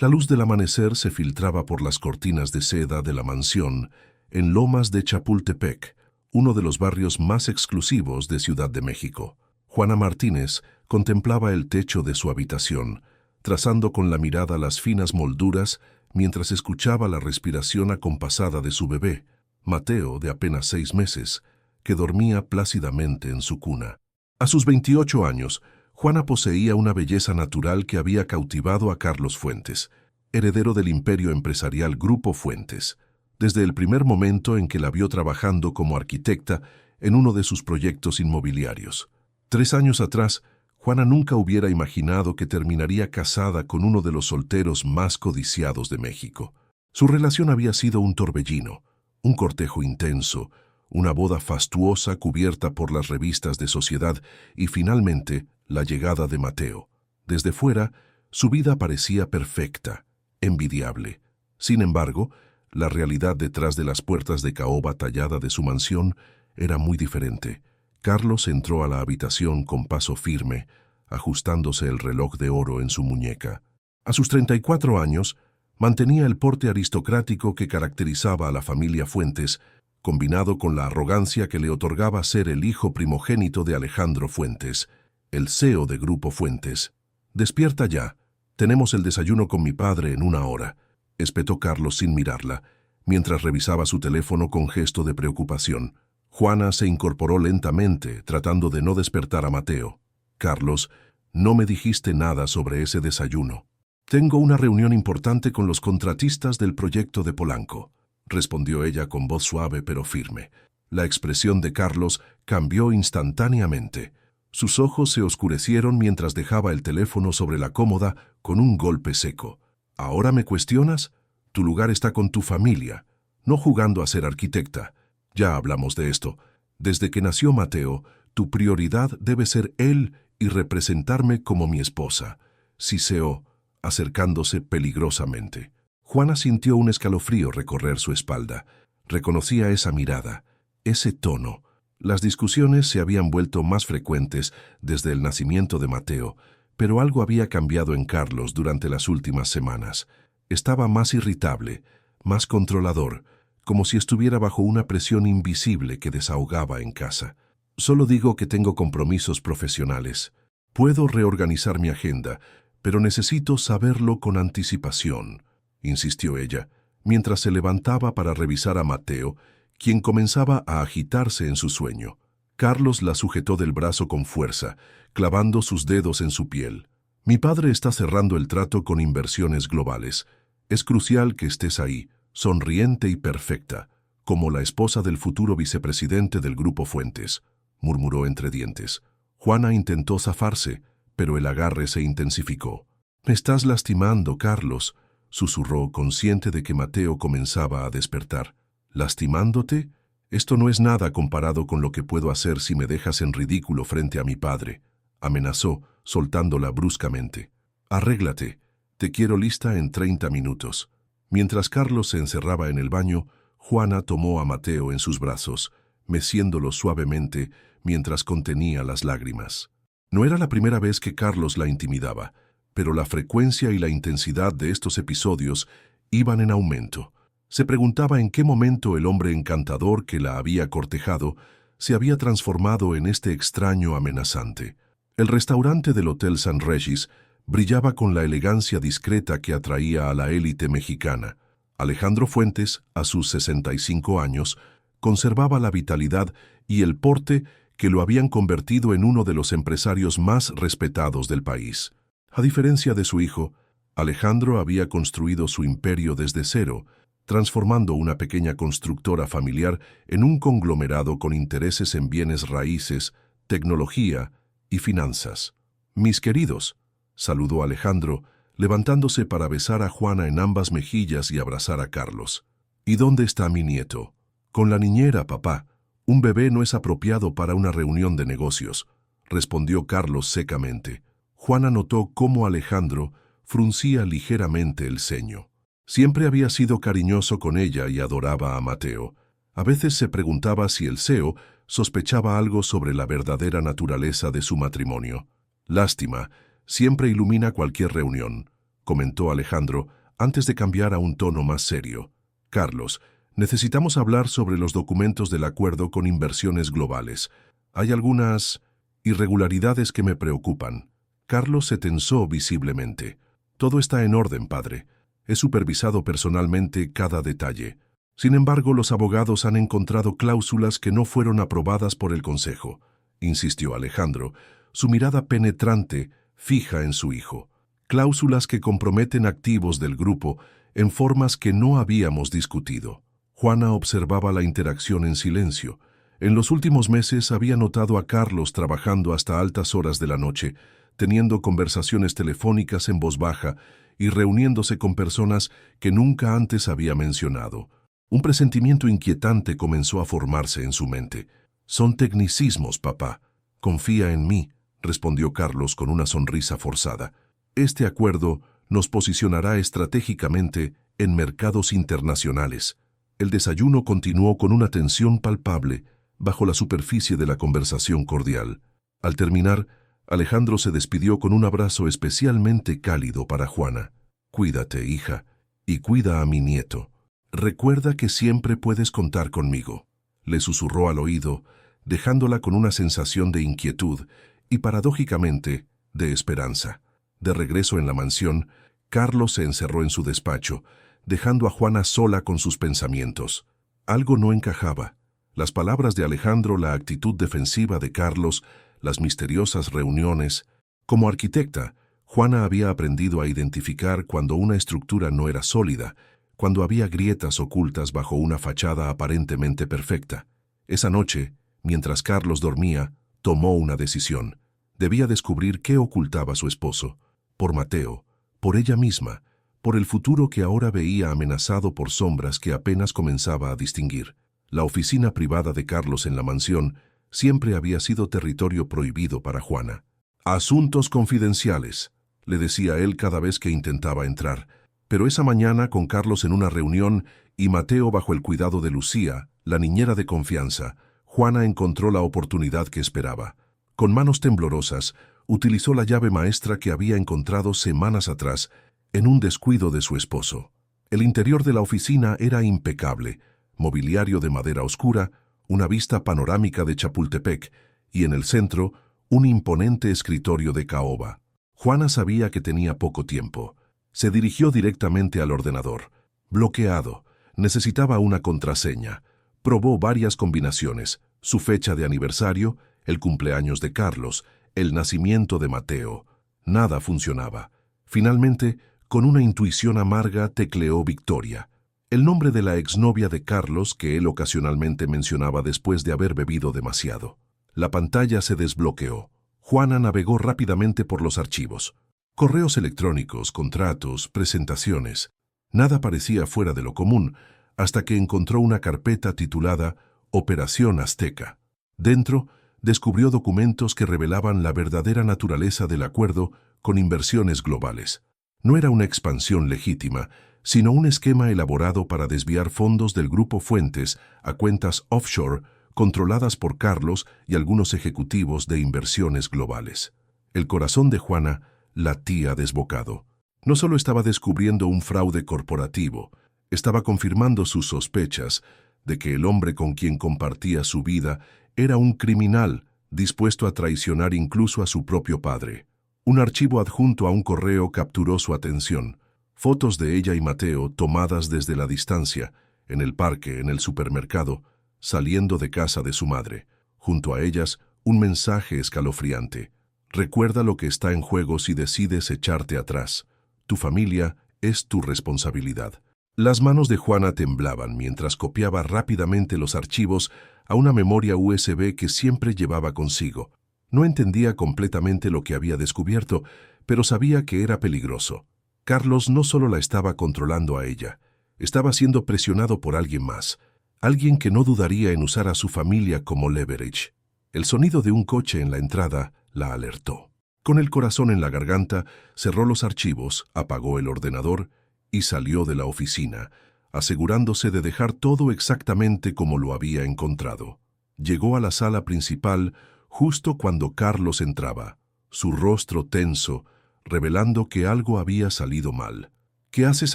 La luz del amanecer se filtraba por las cortinas de seda de la mansión en Lomas de Chapultepec, uno de los barrios más exclusivos de Ciudad de México. Juana Martínez contemplaba el techo de su habitación, trazando con la mirada las finas molduras mientras escuchaba la respiración acompasada de su bebé, Mateo, de apenas 6 meses, que dormía plácidamente en su cuna. A sus 28 años, Juana poseía una belleza natural que había cautivado a Carlos Fuentes, heredero del imperio empresarial Grupo Fuentes, desde el primer momento en que la vio trabajando como arquitecta en uno de sus proyectos inmobiliarios. 3 años atrás, Juana nunca hubiera imaginado que terminaría casada con uno de los solteros más codiciados de México. Su relación había sido un torbellino, un cortejo intenso, una boda fastuosa cubierta por las revistas de sociedad y finalmente la llegada de Mateo. Desde fuera, su vida parecía perfecta, envidiable. Sin embargo, la realidad detrás de las puertas de caoba tallada de su mansión era muy diferente. Carlos entró a la habitación con paso firme, ajustándose el reloj de oro en su muñeca. A sus 34 años, mantenía el porte aristocrático que caracterizaba a la familia Fuentes, combinado con la arrogancia que le otorgaba ser el hijo primogénito de Alejandro Fuentes, el CEO de Grupo Fuentes. «Despierta ya. Tenemos el desayuno con mi padre en 1 hora», espetó Carlos sin mirarla, mientras revisaba su teléfono con gesto de preocupación. Juana se incorporó lentamente, tratando de no despertar a Mateo. «Carlos, no me dijiste nada sobre ese desayuno». «Tengo una reunión importante con los contratistas del proyecto de Polanco», respondió ella con voz suave pero firme. La expresión de Carlos cambió instantáneamente. Sus ojos se oscurecieron mientras dejaba el teléfono sobre la cómoda con un golpe seco. «¿Ahora me cuestionas? Tu lugar está con tu familia, no jugando a ser arquitecta. Ya hablamos de esto. Desde que nació Mateo, tu prioridad debe ser él y representarme como mi esposa», siseó, acercándose peligrosamente. Juana sintió un escalofrío recorrer su espalda. Reconocía esa mirada, ese tono. Las discusiones se habían vuelto más frecuentes desde el nacimiento de Mateo, pero algo había cambiado en Carlos durante las últimas semanas. Estaba más irritable, más controlador, como si estuviera bajo una presión invisible que desahogaba en casa. «Solo digo que tengo compromisos profesionales. Puedo reorganizar mi agenda, pero necesito saberlo con anticipación», insistió ella, mientras se levantaba para revisar a Mateo, quien comenzaba a agitarse en su sueño. Carlos la sujetó del brazo con fuerza, clavando sus dedos en su piel. «Mi padre está cerrando el trato con Inversiones Globales. Es crucial que estés ahí, sonriente y perfecta, como la esposa del futuro vicepresidente del Grupo Fuentes», murmuró entre dientes. Juana intentó zafarse, pero el agarre se intensificó. «Me estás lastimando, Carlos», susurró, consciente de que Mateo comenzaba a despertar. «¿Lastimándote? Esto no es nada comparado con lo que puedo hacer si me dejas en ridículo frente a mi padre», amenazó, soltándola bruscamente. «Arréglate. Te quiero lista en 30 minutos». Mientras Carlos se encerraba en el baño, Juana tomó a Mateo en sus brazos, meciéndolo suavemente mientras contenía las lágrimas. No era la primera vez que Carlos la intimidaba, pero la frecuencia y la intensidad de estos episodios iban en aumento. Se preguntaba en qué momento el hombre encantador que la había cortejado se había transformado en este extraño amenazante. El restaurante del Hotel San Regis brillaba con la elegancia discreta que atraía a la élite mexicana. Alejandro Fuentes, a sus 65 años, conservaba la vitalidad y el porte que lo habían convertido en uno de los empresarios más respetados del país. A diferencia de su hijo, Alejandro había construido su imperio desde cero, transformando una pequeña constructora familiar en un conglomerado con intereses en bienes raíces, tecnología y finanzas. «Mis queridos», saludó Alejandro, levantándose para besar a Juana en ambas mejillas y abrazar a Carlos. «¿Y dónde está mi nieto?» «Con la niñera, papá. Un bebé no es apropiado para una reunión de negocios», respondió Carlos secamente. Juana notó cómo Alejandro fruncía ligeramente el ceño. Siempre había sido cariñoso con ella y adoraba a Mateo. A veces se preguntaba si el CEO sospechaba algo sobre la verdadera naturaleza de su matrimonio. «Lástima, siempre ilumina cualquier reunión», comentó Alejandro, antes de cambiar a un tono más serio. Carlos, necesitamos hablar sobre los documentos del acuerdo con inversiones globales. Hay algunas irregularidades que me preocupan. Carlos se tensó visiblemente. Todo está en orden, padre. He supervisado personalmente cada detalle. Sin embargo, los abogados han encontrado cláusulas que no fueron aprobadas por el Consejo, insistió Alejandro, su mirada penetrante fija en su hijo. Cláusulas que comprometen activos del grupo en formas que no habíamos discutido. Juana observaba la interacción en silencio. En los últimos meses había notado a Carlos trabajando hasta altas horas de la noche, teniendo conversaciones telefónicas en voz baja y reuniéndose con personas que nunca antes había mencionado. Un presentimiento inquietante comenzó a formarse en su mente. «Son tecnicismos, papá. Confía en mí», respondió Carlos con una sonrisa forzada. «Este acuerdo nos posicionará estratégicamente en mercados internacionales». El desayuno continuó con una tensión palpable bajo la superficie de la conversación cordial. Al terminar, Alejandro se despidió con un abrazo especialmente cálido para Juana. «Cuídate, hija, y cuida a mi nieto. Recuerda que siempre puedes contar conmigo», le susurró al oído, dejándola con una sensación de inquietud y, paradójicamente, de esperanza. De regreso en la mansión, Carlos se encerró en su despacho, dejando a Juana sola con sus pensamientos. Algo no encajaba. Las palabras de Alejandro, la actitud defensiva de Carlos, las misteriosas reuniones. Como arquitecta, Juana había aprendido a identificar cuando una estructura no era sólida, cuando había grietas ocultas bajo una fachada aparentemente perfecta. Esa noche, mientras Carlos dormía, tomó una decisión. Debía descubrir qué ocultaba su esposo. Por Mateo, por ella misma, por el futuro que ahora veía amenazado por sombras que apenas comenzaba a distinguir. La oficina privada de Carlos en la mansión siempre había sido territorio prohibido para Juana. «Asuntos confidenciales», le decía él cada vez que intentaba entrar. Pero esa mañana, con Carlos en una reunión y Mateo bajo el cuidado de Lucía, la niñera de confianza, Juana encontró la oportunidad que esperaba. Con manos temblorosas, utilizó la llave maestra que había encontrado semanas atrás en un descuido de su esposo. El interior de la oficina era impecable, mobiliario de madera oscura, una vista panorámica de Chapultepec y en el centro, un imponente escritorio de caoba. Juana sabía que tenía poco tiempo. Se dirigió directamente al ordenador. Bloqueado. Necesitaba una contraseña. Probó varias combinaciones, su fecha de aniversario, el cumpleaños de Carlos, el nacimiento de Mateo. Nada funcionaba. Finalmente, con una intuición amarga, tecleó Victoria, el nombre de la exnovia de Carlos que él ocasionalmente mencionaba después de haber bebido demasiado. La pantalla se desbloqueó. Juana navegó rápidamente por los archivos. Correos electrónicos, contratos, presentaciones. Nada parecía fuera de lo común, hasta que encontró una carpeta titulada Operación Azteca. Dentro, descubrió documentos que revelaban la verdadera naturaleza del acuerdo con inversiones globales. No era una expansión legítima, sino un esquema elaborado para desviar fondos del Grupo Fuentes a cuentas offshore controladas por Carlos y algunos ejecutivos de inversiones globales. El corazón de Juana latía desbocado. No solo estaba descubriendo un fraude corporativo, estaba confirmando sus sospechas de que el hombre con quien compartía su vida era un criminal dispuesto a traicionar incluso a su propio padre. Un archivo adjunto a un correo capturó su atención. Fotos de ella y Mateo tomadas desde la distancia, en el parque, en el supermercado, saliendo de casa de su madre. Junto a ellas, un mensaje escalofriante. Recuerda lo que está en juego si decides echarte atrás. Tu familia es tu responsabilidad. Las manos de Juana temblaban mientras copiaba rápidamente los archivos a una memoria USB que siempre llevaba consigo. No entendía completamente lo que había descubierto, pero sabía que era peligroso. Carlos no solo la estaba controlando a ella, estaba siendo presionado por alguien más, alguien que no dudaría en usar a su familia como leverage. El sonido de un coche en la entrada la alertó. Con el corazón en la garganta, cerró los archivos, apagó el ordenador y salió de la oficina, asegurándose de dejar todo exactamente como lo había encontrado. Llegó a la sala principal justo cuando Carlos entraba, su rostro tenso, revelando que algo había salido mal. «¿Qué haces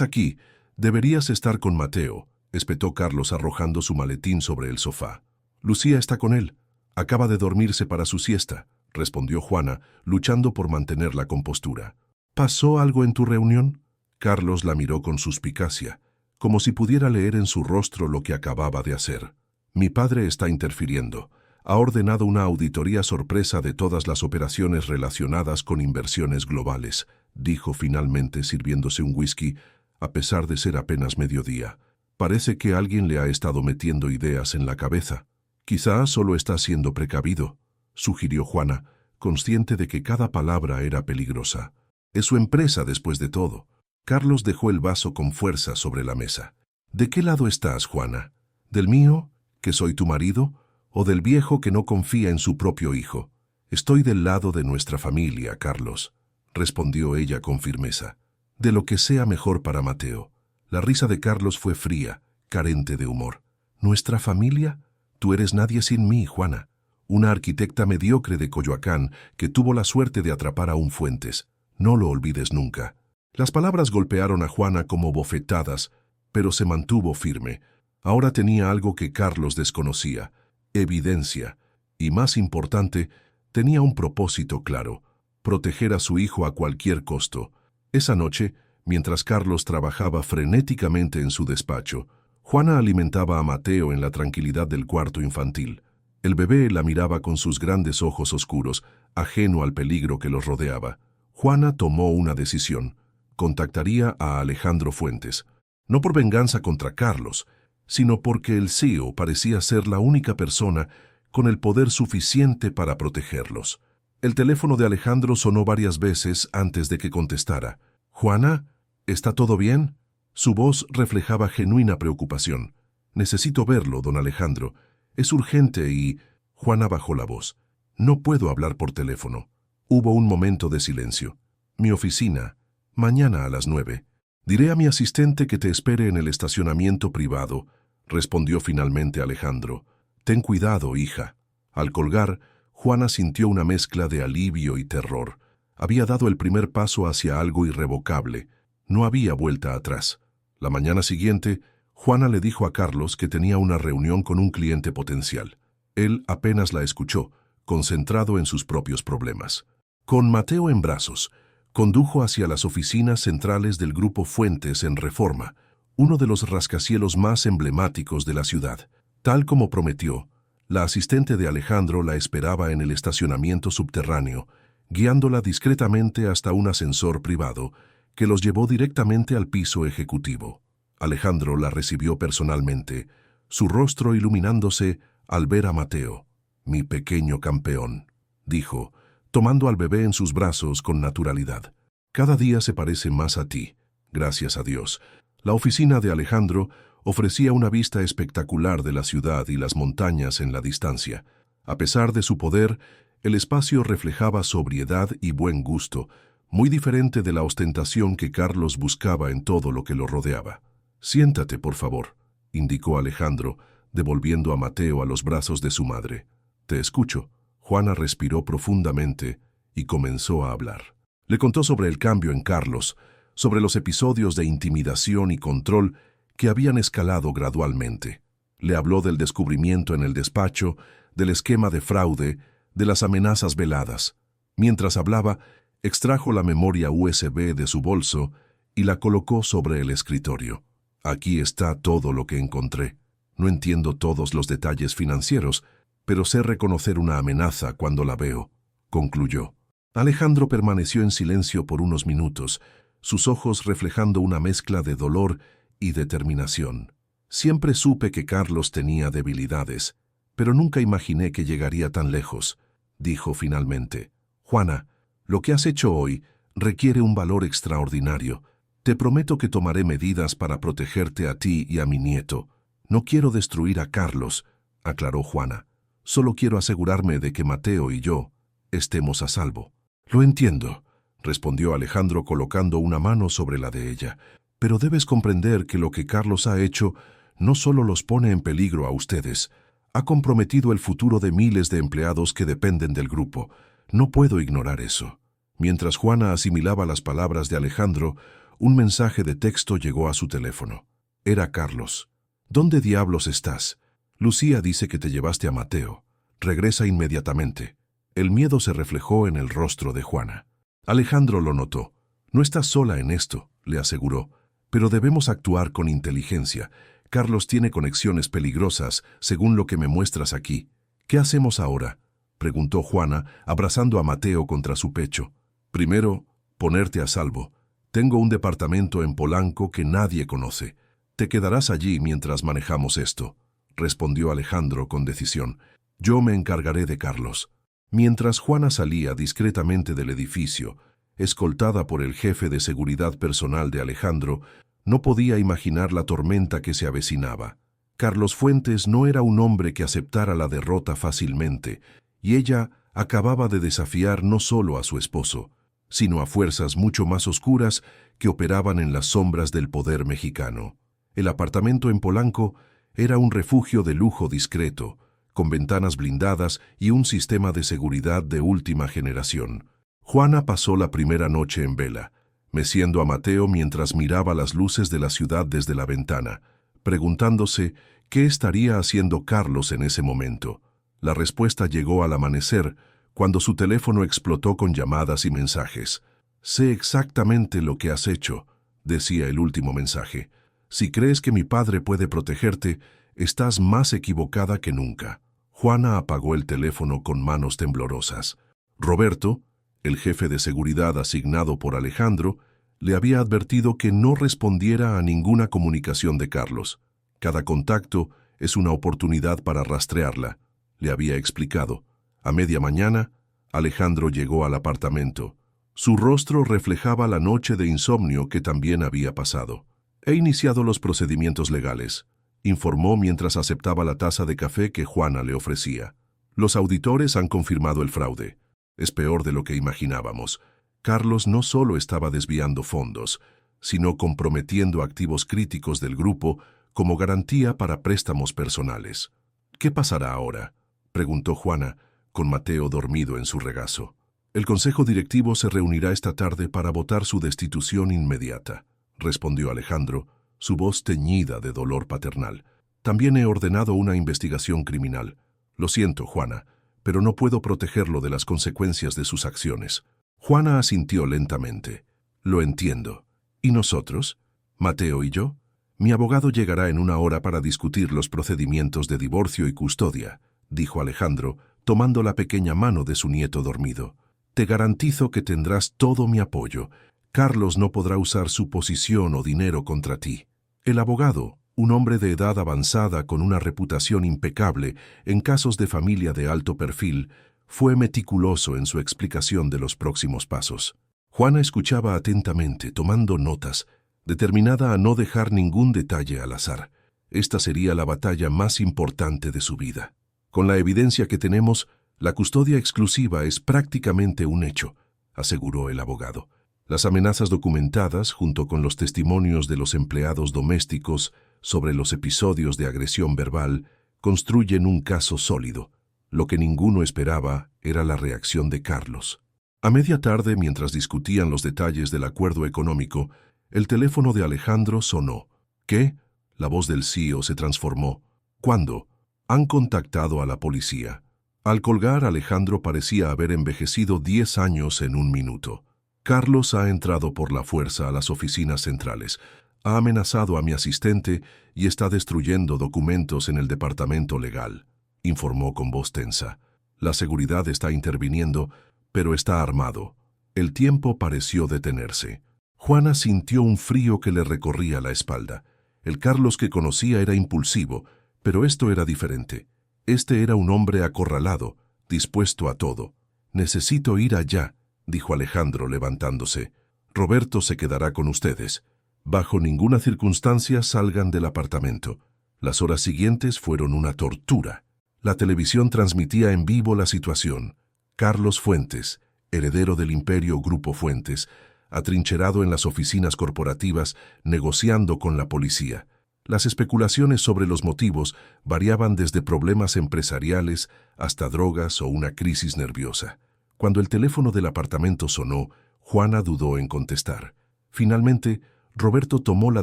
aquí? Deberías estar con Mateo», espetó Carlos arrojando su maletín sobre el sofá. «Lucía está con él. Acaba de dormirse para su siesta», respondió Juana, luchando por mantener la compostura. «¿Pasó algo en tu reunión?» Carlos la miró con suspicacia, como si pudiera leer en su rostro lo que acababa de hacer. «Mi padre está interfiriendo. Ha ordenado una auditoría sorpresa de todas las operaciones relacionadas con inversiones globales», dijo finalmente sirviéndose un whisky, a pesar de ser apenas mediodía. «Parece que alguien le ha estado metiendo ideas en la cabeza. Quizá solo está siendo precavido», sugirió Juana, consciente de que cada palabra era peligrosa. «Es su empresa después de todo». Carlos dejó el vaso con fuerza sobre la mesa. «¿De qué lado estás, Juana? ¿Del mío, que soy tu marido, o del viejo que no confía en su propio hijo?» «Estoy del lado de nuestra familia, Carlos», respondió ella con firmeza. «De lo que sea mejor para Mateo». La risa de Carlos fue fría, carente de humor. «¿Nuestra familia? Tú eres nadie sin mí, Juana. Una arquitecta mediocre de Coyoacán que tuvo la suerte de atrapar a un Fuentes. No lo olvides nunca». Las palabras golpearon a Juana como bofetadas, pero se mantuvo firme. Ahora tenía algo que Carlos desconocía: evidencia. Y más importante, tenía un propósito claro: proteger a su hijo a cualquier costo. Esa noche, mientras Carlos trabajaba frenéticamente en su despacho, Juana alimentaba a Mateo en la tranquilidad del cuarto infantil. El bebé la miraba con sus grandes ojos oscuros, ajeno al peligro que los rodeaba. Juana tomó una decisión. Contactaría a Alejandro Fuentes, no por venganza contra Carlos, sino porque el CEO parecía ser la única persona con el poder suficiente para protegerlos. El teléfono de Alejandro sonó varias veces antes de que contestara. «Juana, ¿está todo bien?» Su voz reflejaba genuina preocupación. «Necesito verlo, don Alejandro. Es urgente y...» Juana bajó la voz. «No puedo hablar por teléfono». Hubo un momento de silencio. «Mi oficina. Mañana a las 9. Diré a mi asistente que te espere en el estacionamiento privado», respondió finalmente Alejandro. «Ten cuidado, hija». Al colgar, Juana sintió una mezcla de alivio y terror. Había dado el primer paso hacia algo irrevocable. No había vuelta atrás. La mañana siguiente, Juana le dijo a Carlos que tenía una reunión con un cliente potencial. Él apenas la escuchó, concentrado en sus propios problemas. Con Mateo en brazos, condujo hacia las oficinas centrales del Grupo Fuentes en Reforma, uno de los rascacielos más emblemáticos de la ciudad. Tal como prometió, la asistente de Alejandro la esperaba en el estacionamiento subterráneo, guiándola discretamente hasta un ascensor privado que los llevó directamente al piso ejecutivo. Alejandro la recibió personalmente, su rostro iluminándose al ver a Mateo. «Mi pequeño campeón», dijo, tomando al bebé en sus brazos con naturalidad. «Cada día se parece más a ti, gracias a Dios». La oficina de Alejandro ofrecía una vista espectacular de la ciudad y las montañas en la distancia. A pesar de su poder, el espacio reflejaba sobriedad y buen gusto, muy diferente de la ostentación que Carlos buscaba en todo lo que lo rodeaba. «Siéntate, por favor», indicó Alejandro, devolviendo a Mateo a los brazos de su madre. «Te escucho». Juana respiró profundamente y comenzó a hablar. Le contó sobre el cambio en Carlos, sobre los episodios de intimidación y control que habían escalado gradualmente. Le habló del descubrimiento en el despacho, del esquema de fraude, de las amenazas veladas. Mientras hablaba, extrajo la memoria USB de su bolso y la colocó sobre el escritorio. «Aquí está todo lo que encontré. No entiendo todos los detalles financieros, pero sé reconocer una amenaza cuando la veo», concluyó. Alejandro permaneció en silencio por unos minutos, sus ojos reflejando una mezcla de dolor y determinación. «Siempre supe que Carlos tenía debilidades, pero nunca imaginé que llegaría tan lejos», dijo finalmente. «Juana, lo que has hecho hoy requiere un valor extraordinario. Te prometo que tomaré medidas para protegerte a ti y a mi nieto. No quiero destruir a Carlos», aclaró Juana. «Solo quiero asegurarme de que Mateo y yo estemos a salvo». «Lo entiendo», respondió Alejandro colocando una mano sobre la de ella. «Pero debes comprender que lo que Carlos ha hecho no solo los pone en peligro a ustedes, ha comprometido el futuro de miles de empleados que dependen del grupo. No puedo ignorar eso». Mientras Juana asimilaba las palabras de Alejandro, un mensaje de texto llegó a su teléfono. Era Carlos. ¿Dónde diablos estás? Lucía dice que te llevaste a Mateo. Regresa inmediatamente. El miedo se reflejó en el rostro de Juana. Alejandro lo notó. No estás sola en esto, le aseguró, pero debemos actuar con inteligencia. Carlos tiene conexiones peligrosas, según lo que me muestras aquí. ¿Qué hacemos ahora?, preguntó Juana, abrazando a Mateo contra su pecho. Primero, ponerte a salvo. Tengo un departamento en Polanco que nadie conoce. Te quedarás allí mientras manejamos esto, respondió Alejandro con decisión. Yo me encargaré de Carlos. Mientras Juana salía discretamente del edificio, escoltada por el jefe de seguridad personal de Alejandro, no podía imaginar la tormenta que se avecinaba. Carlos Fuentes no era un hombre que aceptara la derrota fácilmente, y ella acababa de desafiar no solo a su esposo, sino a fuerzas mucho más oscuras que operaban en las sombras del poder mexicano. El apartamento en Polanco era un refugio de lujo discreto, con ventanas blindadas y un sistema de seguridad de última generación. Juana pasó la primera noche en vela, meciendo a Mateo mientras miraba las luces de la ciudad desde la ventana, preguntándose qué estaría haciendo Carlos en ese momento. La respuesta llegó al amanecer, cuando su teléfono explotó con llamadas y mensajes. «Sé exactamente lo que has hecho», decía el último mensaje. «Si crees que mi padre puede protegerte, estás más equivocada que nunca». Juana apagó el teléfono con manos temblorosas. Roberto, el jefe de seguridad asignado por Alejandro, le había advertido que no respondiera a ninguna comunicación de Carlos. Cada contacto es una oportunidad para rastrearla, le había explicado. A media mañana, Alejandro llegó al apartamento. Su rostro reflejaba la noche de insomnio que también había pasado. «He iniciado los procedimientos legales», informó mientras aceptaba la taza de café que Juana le ofrecía. «Los auditores han confirmado el fraude. Es peor de lo que imaginábamos. Carlos no solo estaba desviando fondos, sino comprometiendo activos críticos del grupo como garantía para préstamos personales». «¿Qué pasará ahora?», preguntó Juana, con Mateo dormido en su regazo. «El consejo directivo se reunirá esta tarde para votar su destitución inmediata», respondió Alejandro, su voz teñida de dolor paternal. «También he ordenado una investigación criminal. Lo siento, Juana, pero no puedo protegerlo de las consecuencias de sus acciones». Juana asintió lentamente. «Lo entiendo. ¿Y nosotros? ¿Mateo y yo? Mi abogado llegará en una hora para discutir los procedimientos de divorcio y custodia», dijo Alejandro, tomando la pequeña mano de su nieto dormido. «Te garantizo que tendrás todo mi apoyo. Carlos no podrá usar su posición o dinero contra ti». El abogado, un hombre de edad avanzada con una reputación impecable en casos de familia de alto perfil, fue meticuloso en su explicación de los próximos pasos. Juana escuchaba atentamente, tomando notas, determinada a no dejar ningún detalle al azar. Esta sería la batalla más importante de su vida. «Con la evidencia que tenemos, la custodia exclusiva es prácticamente un hecho», aseguró el abogado. «Las amenazas documentadas, junto con los testimonios de los empleados domésticos sobre los episodios de agresión verbal, construyen un caso sólido». Lo que ninguno esperaba era la reacción de Carlos. A media tarde, mientras discutían los detalles del acuerdo económico, el teléfono de Alejandro sonó. «¿Qué?», la voz del CEO se transformó. «¿Cuándo?». «Han contactado a la policía». Al colgar, Alejandro parecía haber envejecido 10 años en un minuto. «Carlos ha entrado por la fuerza a las oficinas centrales. Ha amenazado a mi asistente y está destruyendo documentos en el departamento legal», informó con voz tensa. «La seguridad está interviniendo, pero está armado». El tiempo pareció detenerse. Juana sintió un frío que le recorría la espalda. El Carlos que conocía era impulsivo, pero esto era diferente. Este era un hombre acorralado, dispuesto a todo. «Necesito ir allá», dijo Alejandro levantándose. «Roberto se quedará con ustedes. Bajo ninguna circunstancia salgan del apartamento». Las horas siguientes fueron una tortura. La televisión transmitía en vivo la situación. Carlos Fuentes, heredero del imperio Grupo Fuentes, atrincherado en las oficinas corporativas, negociando con la policía. Las especulaciones sobre los motivos variaban desde problemas empresariales hasta drogas o una crisis nerviosa. Cuando el teléfono del apartamento sonó, Juana dudó en contestar. Finalmente, Roberto tomó la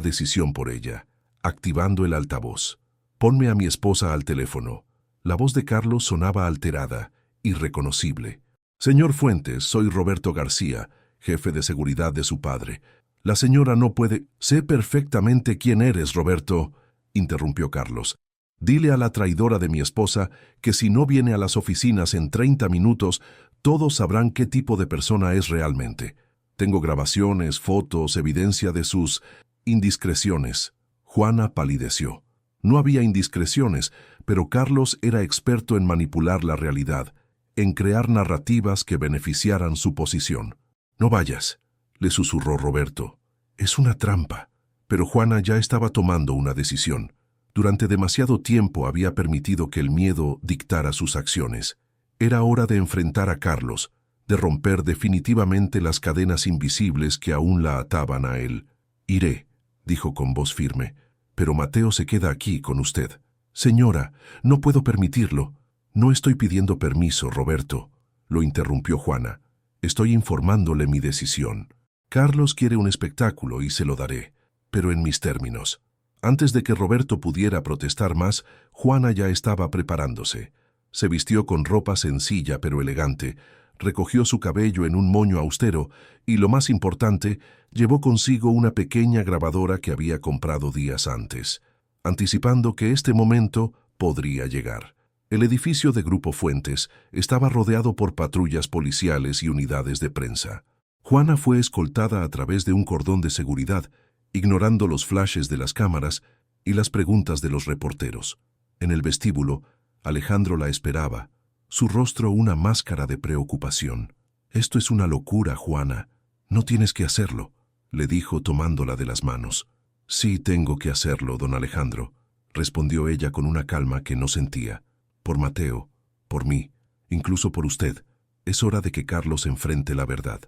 decisión por ella, activando el altavoz. «Ponme a mi esposa al teléfono». La voz de Carlos sonaba alterada, irreconocible. «Señor Fuentes, soy Roberto García, jefe de seguridad de su padre. La señora no puede...» «Sé perfectamente quién eres, Roberto», interrumpió Carlos. «Dile a la traidora de mi esposa que si no viene a las oficinas en 30 minutos, todos sabrán qué tipo de persona es realmente. Tengo grabaciones, fotos, evidencia de sus indiscreciones». Juana palideció. No había indiscreciones, pero Carlos era experto en manipular la realidad, en crear narrativas que beneficiaran su posición. «No vayas», le susurró Roberto. «Es una trampa». Pero Juana ya estaba tomando una decisión. Durante demasiado tiempo había permitido que el miedo dictara sus acciones. Era hora de enfrentar a Carlos, de romper definitivamente las cadenas invisibles que aún la ataban a él. «Iré», dijo con voz firme, «pero Mateo se queda aquí con usted». «Señora, no puedo permitirlo». «No estoy pidiendo permiso, Roberto», lo interrumpió Juana. «Estoy informándole mi decisión. Carlos quiere un espectáculo y se lo daré, pero en mis términos». Antes de que Roberto pudiera protestar más, Juana ya estaba preparándose. Se vistió con ropa sencilla pero elegante, recogió su cabello en un moño austero y, lo más importante, llevó consigo una pequeña grabadora que había comprado días antes, anticipando que este momento podría llegar. El edificio de Grupo Fuentes estaba rodeado por patrullas policiales y unidades de prensa. Juana fue escoltada a través de un cordón de seguridad, ignorando los flashes de las cámaras y las preguntas de los reporteros. En el vestíbulo, Alejandro la esperaba, su rostro una máscara de preocupación. «Esto es una locura, Juana. No tienes que hacerlo», le dijo tomándola de las manos. «Sí tengo que hacerlo, don Alejandro», respondió ella con una calma que no sentía. «Por Mateo, por mí, incluso por usted. Es hora de que Carlos enfrente la verdad».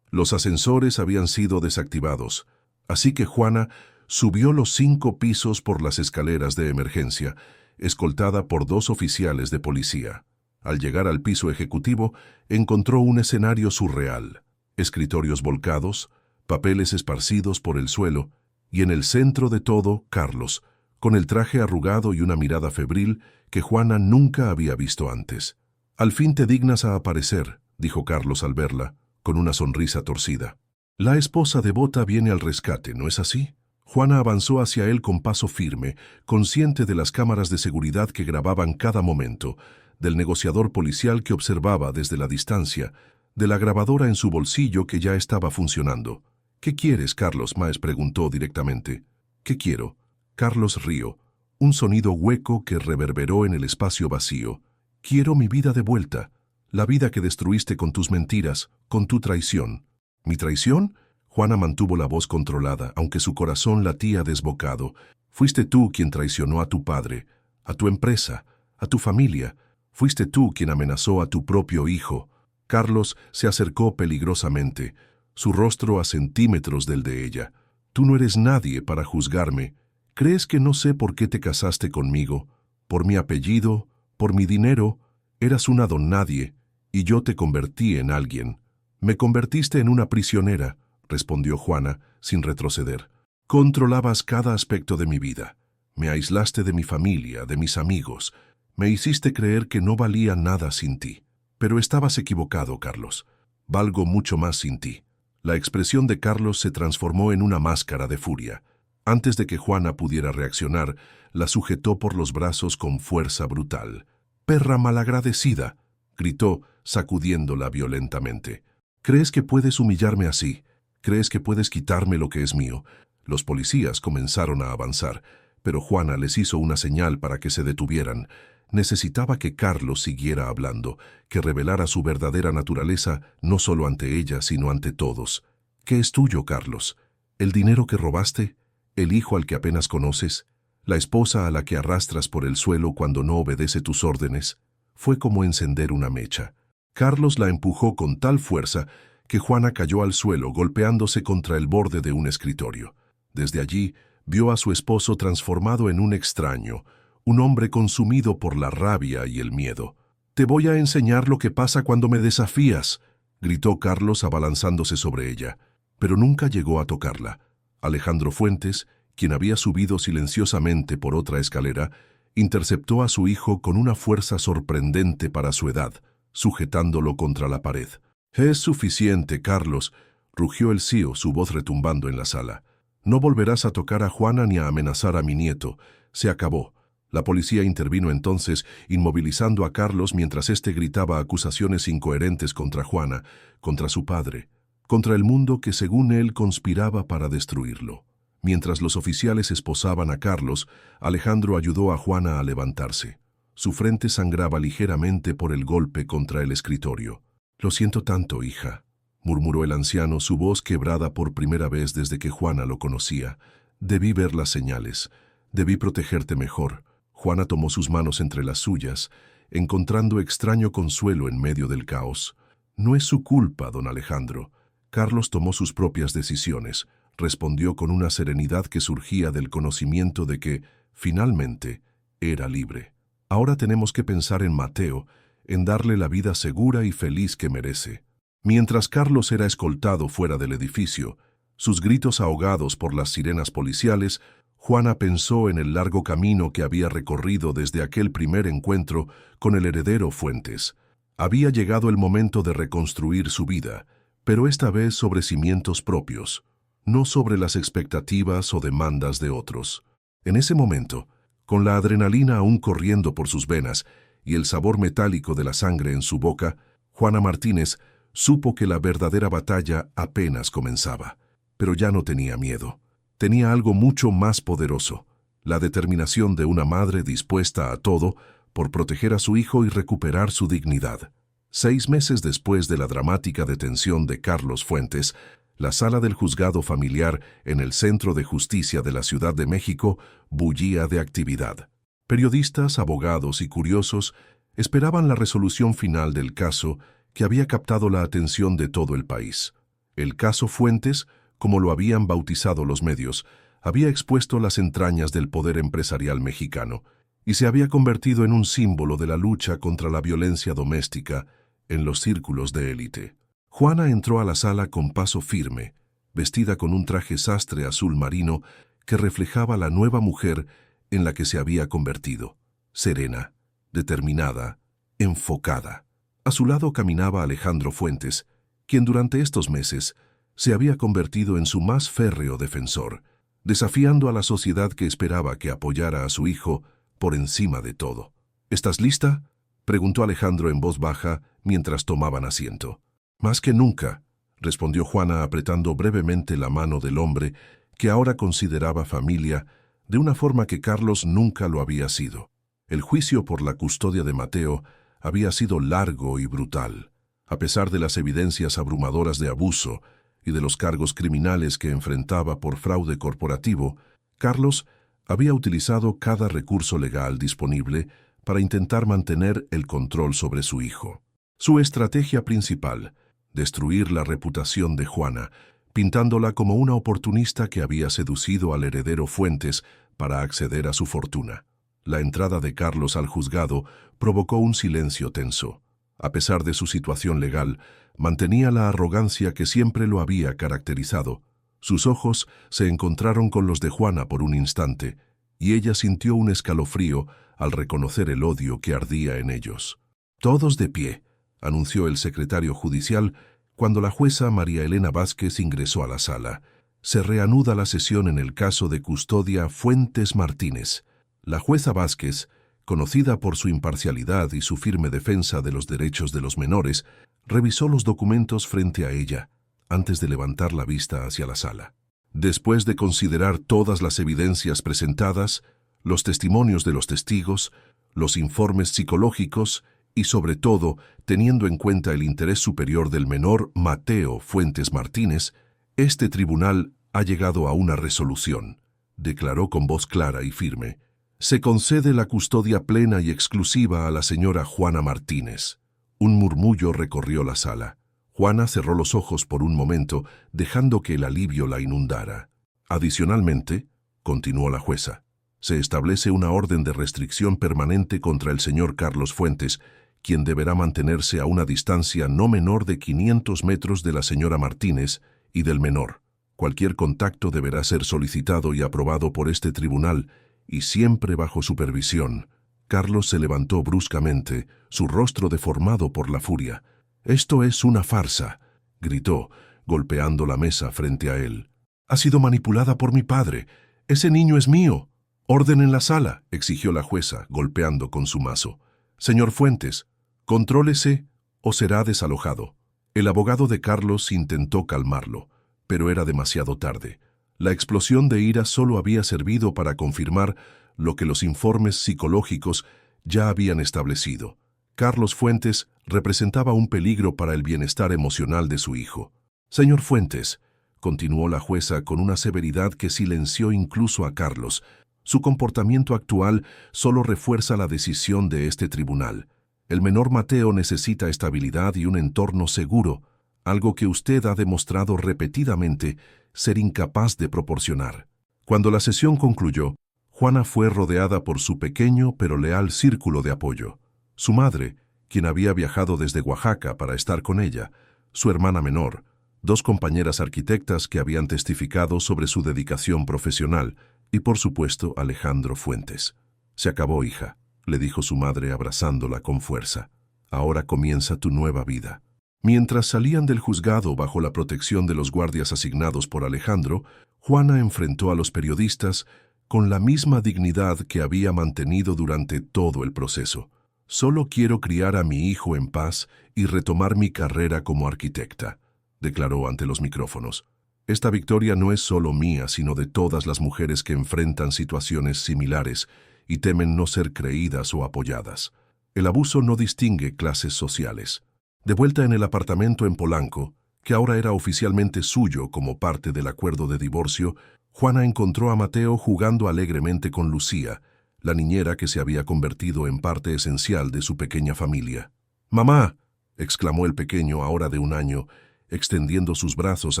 Los ascensores habían sido desactivados, así que Juana subió los 5 pisos por las escaleras de emergencia, escoltada por 2 oficiales de policía. Al llegar al piso ejecutivo, encontró un escenario surreal. Escritorios volcados, papeles esparcidos por el suelo, y en el centro de todo, Carlos, con el traje arrugado y una mirada febril que Juana nunca había visto antes. «Al fin te dignas a aparecer», dijo Carlos al verla, con una sonrisa torcida. «La esposa devota viene al rescate, ¿no es así?». Juana avanzó hacia él con paso firme, consciente de las cámaras de seguridad que grababan cada momento, del negociador policial que observaba desde la distancia, de la grabadora en su bolsillo que ya estaba funcionando. «¿Qué quieres, Carlos?», Maes preguntó directamente. «¿Qué quiero?». Carlos rió, un sonido hueco que reverberó en el espacio vacío. «Quiero mi vida de vuelta, la vida que destruiste con tus mentiras, con tu traición». «¿Mi traición?». Juana mantuvo la voz controlada, aunque su corazón latía desbocado. «Fuiste tú quien traicionó a tu padre, a tu empresa, a tu familia. Fuiste tú quien amenazó a tu propio hijo». Carlos se acercó peligrosamente, su rostro a centímetros del de ella. «Tú no eres nadie para juzgarme. ¿Crees que no sé por qué te casaste conmigo? Por mi apellido, por mi dinero. Eras una don nadie, y yo te convertí en alguien». «Me convertiste en una prisionera», respondió Juana, sin retroceder. «Controlabas cada aspecto de mi vida. Me aislaste de mi familia, de mis amigos. Me hiciste creer que no valía nada sin ti. Pero estabas equivocado, Carlos. Valgo mucho más sin ti». La expresión de Carlos se transformó en una máscara de furia. Antes de que Juana pudiera reaccionar, la sujetó por los brazos con fuerza brutal. «¡Perra malagradecida!», gritó, sacudiéndola violentamente. «¿Crees que puedes humillarme así? ¿Crees que puedes quitarme lo que es mío?». Los policías comenzaron a avanzar, pero Juana les hizo una señal para que se detuvieran. Necesitaba que Carlos siguiera hablando, que revelara su verdadera naturaleza no solo ante ella, sino ante todos. «¿Qué es tuyo, Carlos? ¿El dinero que robaste? ¿El hijo al que apenas conoces? ¿La esposa a la que arrastras por el suelo cuando no obedece tus órdenes?». Fue como encender una mecha. Carlos la empujó con tal fuerza que Juana cayó al suelo golpeándose contra el borde de un escritorio. Desde allí vio a su esposo transformado en un extraño, un hombre consumido por la rabia y el miedo. «Te voy a enseñar lo que pasa cuando me desafías», gritó Carlos abalanzándose sobre ella, pero nunca llegó a tocarla. Alejandro Fuentes, quien había subido silenciosamente por otra escalera, interceptó a su hijo con una fuerza sorprendente para su edad, sujetándolo contra la pared. «Es suficiente, Carlos», rugió el CIO, su voz retumbando en la sala. «No volverás a tocar a Juana ni a amenazar a mi nieto. Se acabó». La policía intervino entonces, inmovilizando a Carlos mientras éste gritaba acusaciones incoherentes contra Juana, contra su padre, contra el mundo que según él conspiraba para destruirlo. Mientras los oficiales esposaban a Carlos, Alejandro ayudó a Juana a levantarse. Su frente sangraba ligeramente por el golpe contra el escritorio. «Lo siento tanto, hija», murmuró el anciano, su voz quebrada por primera vez desde que Juana lo conocía. «Debí ver las señales. Debí protegerte mejor». Juana tomó sus manos entre las suyas, encontrando extraño consuelo en medio del caos. «No es su culpa, don Alejandro. Carlos tomó sus propias decisiones», respondió con una serenidad que surgía del conocimiento de que, finalmente, era libre. «Ahora tenemos que pensar en Mateo, en darle la vida segura y feliz que merece». Mientras Carlos era escoltado fuera del edificio, sus gritos ahogados por las sirenas policiales, Juana pensó en el largo camino que había recorrido desde aquel primer encuentro con el heredero Fuentes. Había llegado el momento de reconstruir su vida, pero esta vez sobre cimientos propios, no sobre las expectativas o demandas de otros. En ese momento, con la adrenalina aún corriendo por sus venas y el sabor metálico de la sangre en su boca, Juana Martínez supo que la verdadera batalla apenas comenzaba. Pero ya no tenía miedo. Tenía algo mucho más poderoso, la determinación de una madre dispuesta a todo por proteger a su hijo y recuperar su dignidad. 6 meses después de la dramática detención de Carlos Fuentes, la sala del juzgado familiar en el Centro de Justicia de la Ciudad de México bullía de actividad. Periodistas, abogados y curiosos esperaban la resolución final del caso que había captado la atención de todo el país. El caso Fuentes, como lo habían bautizado los medios, había expuesto las entrañas del poder empresarial mexicano y se había convertido en un símbolo de la lucha contra la violencia doméstica en los círculos de élite. Juana entró a la sala con paso firme, vestida con un traje sastre azul marino que reflejaba la nueva mujer en la que se había convertido, serena, determinada, enfocada. A su lado caminaba Alejandro Fuentes, quien durante estos meses se había convertido en su más férreo defensor, desafiando a la sociedad que esperaba que apoyara a su hijo por encima de todo. «¿Estás lista?», preguntó Alejandro en voz baja mientras tomaban asiento. «Más que nunca», respondió Juana apretando brevemente la mano del hombre que ahora consideraba familia de una forma que Carlos nunca lo había sido. El juicio por la custodia de Mateo había sido largo y brutal. A pesar de las evidencias abrumadoras de abuso y de los cargos criminales que enfrentaba por fraude corporativo, Carlos había utilizado cada recurso legal disponible para intentar mantener el control sobre su hijo. Su estrategia principal, destruir la reputación de Juana, pintándola como una oportunista que había seducido al heredero Fuentes para acceder a su fortuna. La entrada de Carlos al juzgado provocó un silencio tenso. A pesar de su situación legal, mantenía la arrogancia que siempre lo había caracterizado. Sus ojos se encontraron con los de Juana por un instante, y ella sintió un escalofrío al reconocer el odio que ardía en ellos. «Todos de pie», anunció el secretario judicial cuando la jueza María Elena Vázquez ingresó a la sala. «Se reanuda la sesión en el caso de custodia Fuentes Martínez». La jueza Vázquez, conocida por su imparcialidad y su firme defensa de los derechos de los menores, revisó los documentos frente a ella, antes de levantar la vista hacia la sala. Después de considerar todas las evidencias presentadas, los testimonios de los testigos, los informes psicológicos y, sobre todo, teniendo en cuenta el interés superior del menor Mateo Fuentes Martínez, este tribunal ha llegado a una resolución, declaró con voz clara y firme. Se concede la custodia plena y exclusiva a la señora Juana Martínez. Un murmullo recorrió la sala. Juana cerró los ojos por un momento, dejando que el alivio la inundara. Adicionalmente, continuó la jueza, se establece una orden de restricción permanente contra el señor Carlos Fuentes, quien deberá mantenerse a una distancia no menor de 500 metros de la señora Martínez y del menor. Cualquier contacto deberá ser solicitado y aprobado por este tribunal, y siempre bajo supervisión. Carlos se levantó bruscamente, su rostro deformado por la furia. «Esto es una farsa», gritó, golpeando la mesa frente a él. «Ha sido manipulada por mi padre. Ese niño es mío». «Orden en la sala», exigió la jueza, golpeando con su mazo. «Señor Fuentes, contrólese o será desalojado». El abogado de Carlos intentó calmarlo, pero era demasiado tarde. La explosión de ira solo había servido para confirmar lo que los informes psicológicos ya habían establecido. Carlos Fuentes representaba un peligro para el bienestar emocional de su hijo. «Señor Fuentes», continuó la jueza con una severidad que silenció incluso a Carlos, «su comportamiento actual solo refuerza la decisión de este tribunal. El menor Mateo necesita estabilidad y un entorno seguro, algo que usted ha demostrado repetidamente ser incapaz de proporcionar». Cuando la sesión concluyó, Juana fue rodeada por su pequeño pero leal círculo de apoyo. Su madre, quien había viajado desde Oaxaca para estar con ella, su hermana menor, dos compañeras arquitectas que habían testificado sobre su dedicación profesional y, por supuesto, Alejandro Fuentes. «Se acabó, hija», le dijo su madre abrazándola con fuerza. «Ahora comienza tu nueva vida». Mientras salían del juzgado bajo la protección de los guardias asignados por Alejandro, Juana enfrentó a los periodistas con la misma dignidad que había mantenido durante todo el proceso. «Solo quiero criar a mi hijo en paz y retomar mi carrera como arquitecta», declaró ante los micrófonos. «Esta victoria no es solo mía, sino de todas las mujeres que enfrentan situaciones similares y temen no ser creídas o apoyadas. El abuso no distingue clases sociales». De vuelta en el apartamento en Polanco, que ahora era oficialmente suyo como parte del acuerdo de divorcio, Juana encontró a Mateo jugando alegremente con Lucía, la niñera que se había convertido en parte esencial de su pequeña familia. «¡Mamá!», exclamó el pequeño, ahora de 1 año, extendiendo sus brazos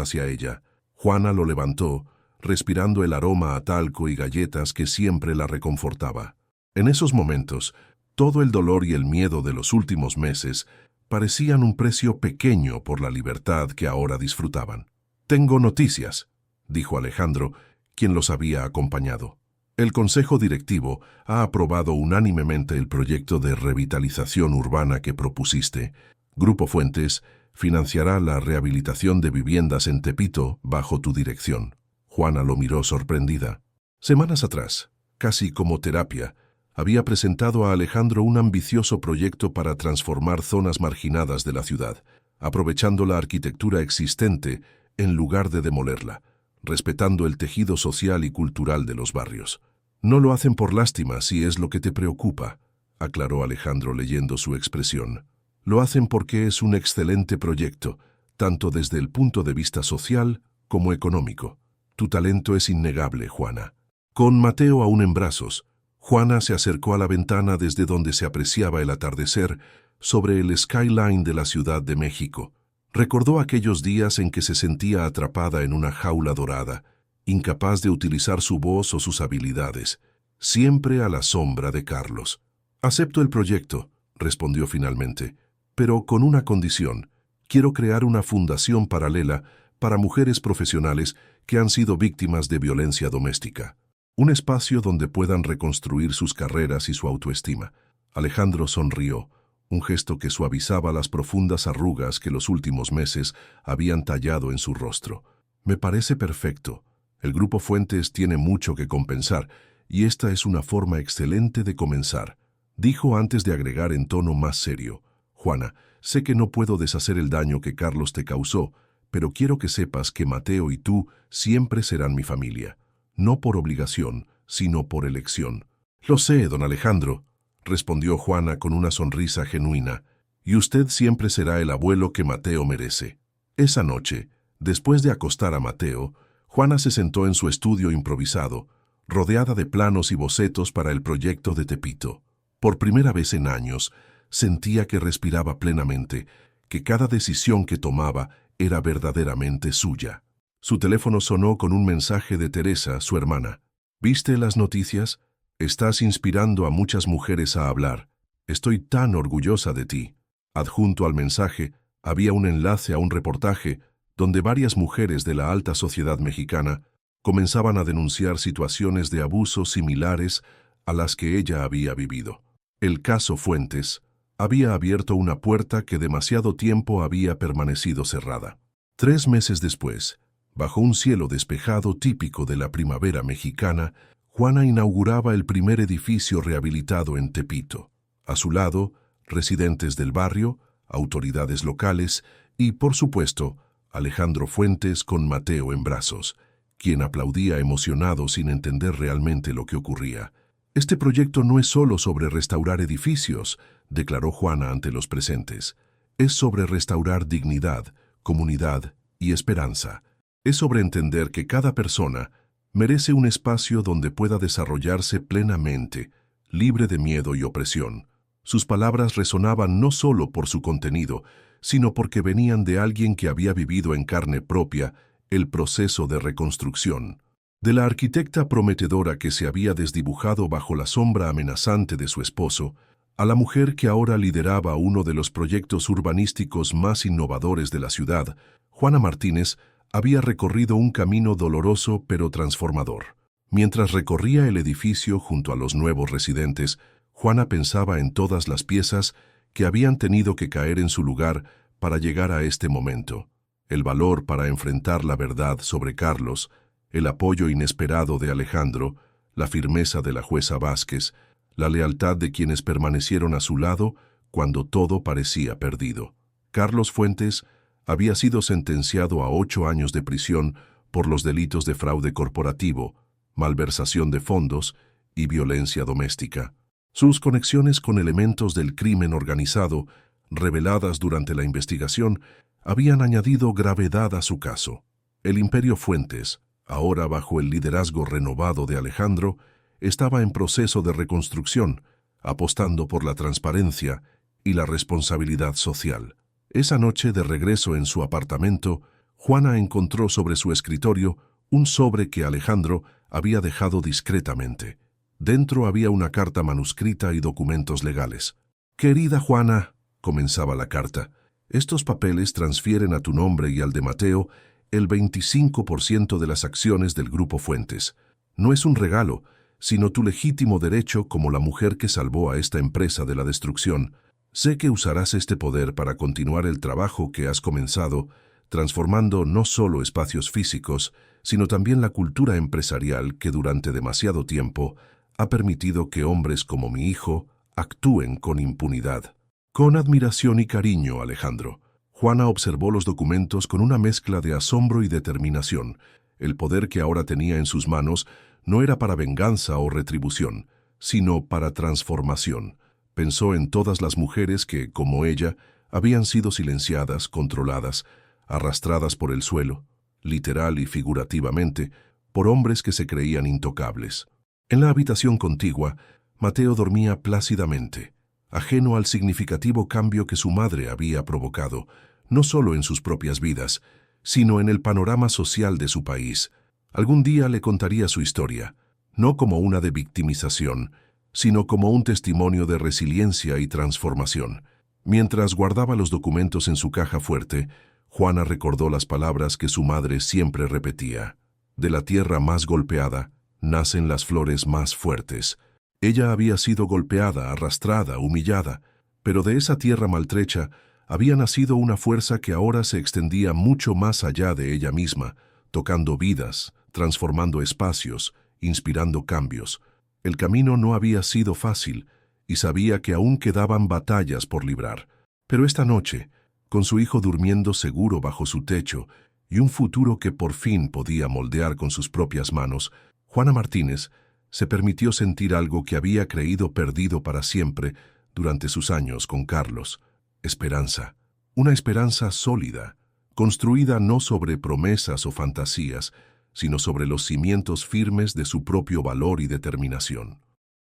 hacia ella. Juana lo levantó, respirando el aroma a talco y galletas que siempre la reconfortaba. En esos momentos, todo el dolor y el miedo de los últimos meses parecían un precio pequeño por la libertad que ahora disfrutaban. «Tengo noticias», dijo Alejandro, quien los había acompañado. «El Consejo Directivo ha aprobado unánimemente el proyecto de revitalización urbana que propusiste. Grupo Fuentes financiará la rehabilitación de viviendas en Tepito bajo tu dirección». Juana lo miró sorprendida. Semanas atrás, casi como terapia, había presentado a Alejandro un ambicioso proyecto para transformar zonas marginadas de la ciudad, aprovechando la arquitectura existente en lugar de demolerla, respetando el tejido social y cultural de los barrios. «No lo hacen por lástima, si es lo que te preocupa», aclaró Alejandro leyendo su expresión. «Lo hacen porque es un excelente proyecto, tanto desde el punto de vista social como económico. Tu talento es innegable, Juana». Con Mateo aún en brazos, Juana se acercó a la ventana desde donde se apreciaba el atardecer sobre el skyline de la Ciudad de México. Recordó aquellos días en que se sentía atrapada en una jaula dorada, incapaz de utilizar su voz o sus habilidades, siempre a la sombra de Carlos. «Acepto el proyecto», respondió finalmente, «pero con una condición. Quiero crear una fundación paralela para mujeres profesionales que han sido víctimas de violencia doméstica. Un espacio donde puedan reconstruir sus carreras y su autoestima». Alejandro sonrió, un gesto que suavizaba las profundas arrugas que los últimos meses habían tallado en su rostro. «Me parece perfecto. El Grupo Fuentes tiene mucho que compensar, y esta es una forma excelente de comenzar», dijo antes de agregar en tono más serio. «Juana, sé que no puedo deshacer el daño que Carlos te causó, pero quiero que sepas que Mateo y tú siempre serán mi familia. No por obligación, sino por elección». «Lo sé, don Alejandro», respondió Juana con una sonrisa genuina, «y usted siempre será el abuelo que Mateo merece». Esa noche, después de acostar a Mateo, Juana se sentó en su estudio improvisado, rodeada de planos y bocetos para el proyecto de Tepito. Por primera vez en años, sentía que respiraba plenamente, que cada decisión que tomaba era verdaderamente suya. Su teléfono sonó con un mensaje de Teresa, su hermana. «¿Viste las noticias? Estás inspirando a muchas mujeres a hablar. Estoy tan orgullosa de ti. Adjunto al mensaje había un enlace a un reportaje donde varias mujeres de la alta sociedad mexicana comenzaban a denunciar situaciones de abuso similares a las que ella había vivido. El caso Fuentes había abierto una puerta que demasiado tiempo había permanecido cerrada. 3 meses después, bajo un cielo despejado típico de la primavera mexicana, Juana inauguraba el primer edificio rehabilitado en Tepito. A su lado, residentes del barrio, autoridades locales y, por supuesto, Alejandro Fuentes con Mateo en brazos, quien aplaudía emocionado sin entender realmente lo que ocurría. Este proyecto no es solo sobre restaurar edificios, declaró Juana ante los presentes. Es sobre restaurar dignidad, comunidad y esperanza. Es sobre entender que cada persona merece un espacio donde pueda desarrollarse plenamente, libre de miedo y opresión. Sus palabras resonaban no solo por su contenido, sino porque venían de alguien que había vivido en carne propia el proceso de reconstrucción. De la arquitecta prometedora que se había desdibujado bajo la sombra amenazante de su esposo, a la mujer que ahora lideraba uno de los proyectos urbanísticos más innovadores de la ciudad, Juana Martínez había recorrido un camino doloroso pero transformador. Mientras recorría el edificio junto a los nuevos residentes, Juana pensaba en todas las piezas que habían tenido que caer en su lugar para llegar a este momento. El valor para enfrentar la verdad sobre Carlos, el apoyo inesperado de Alejandro, la firmeza de la jueza Vázquez, la lealtad de quienes permanecieron a su lado cuando todo parecía perdido. Carlos Fuentes había sido sentenciado a 8 años de prisión por los delitos de fraude corporativo, malversación de fondos y violencia doméstica. Sus conexiones con elementos del crimen organizado, reveladas durante la investigación, habían añadido gravedad a su caso. El Imperio Fuentes, ahora bajo el liderazgo renovado de Alejandro, estaba en proceso de reconstrucción, apostando por la transparencia y la responsabilidad social. Esa noche, de regreso en su apartamento, Juana encontró sobre su escritorio un sobre que Alejandro había dejado discretamente. Dentro había una carta manuscrita y documentos legales. «Querida Juana», comenzaba la carta, «estos papeles transfieren a tu nombre y al de Mateo el 25% de las acciones del Grupo Fuentes. No es un regalo, sino tu legítimo derecho como la mujer que salvó a esta empresa de la destrucción. Sé que usarás este poder para continuar el trabajo que has comenzado, transformando no solo espacios físicos, sino también la cultura empresarial que durante demasiado tiempo ha permitido que hombres como mi hijo actúen con impunidad». Con admiración y cariño, Alejandro. Juana observó los documentos con una mezcla de asombro y determinación. El poder que ahora tenía en sus manos no era para venganza o retribución, sino para transformación. Pensó en todas las mujeres que, como ella, habían sido silenciadas, controladas, arrastradas por el suelo, literal y figurativamente, por hombres que se creían intocables. En la habitación contigua, Mateo dormía plácidamente, ajeno al significativo cambio que su madre había provocado, no solo en sus propias vidas, sino en el panorama social de su país. Algún día le contaría su historia, no como una de victimización, sino como un testimonio de resiliencia y transformación. Mientras guardaba los documentos en su caja fuerte, Juana recordó las palabras que su madre siempre repetía. De la tierra más golpeada, nacen las flores más fuertes. Ella había sido golpeada, arrastrada, humillada, pero de esa tierra maltrecha había nacido una fuerza que ahora se extendía mucho más allá de ella misma, tocando vidas, transformando espacios, inspirando cambios. El camino no había sido fácil y sabía que aún quedaban batallas por librar. Pero esta noche, con su hijo durmiendo seguro bajo su techo y un futuro que por fin podía moldear con sus propias manos, Juana Martínez se permitió sentir algo que había creído perdido para siempre durante sus años con Carlos: esperanza. Una esperanza sólida, construida no sobre promesas o fantasías, sino sobre los cimientos firmes de su propio valor y determinación.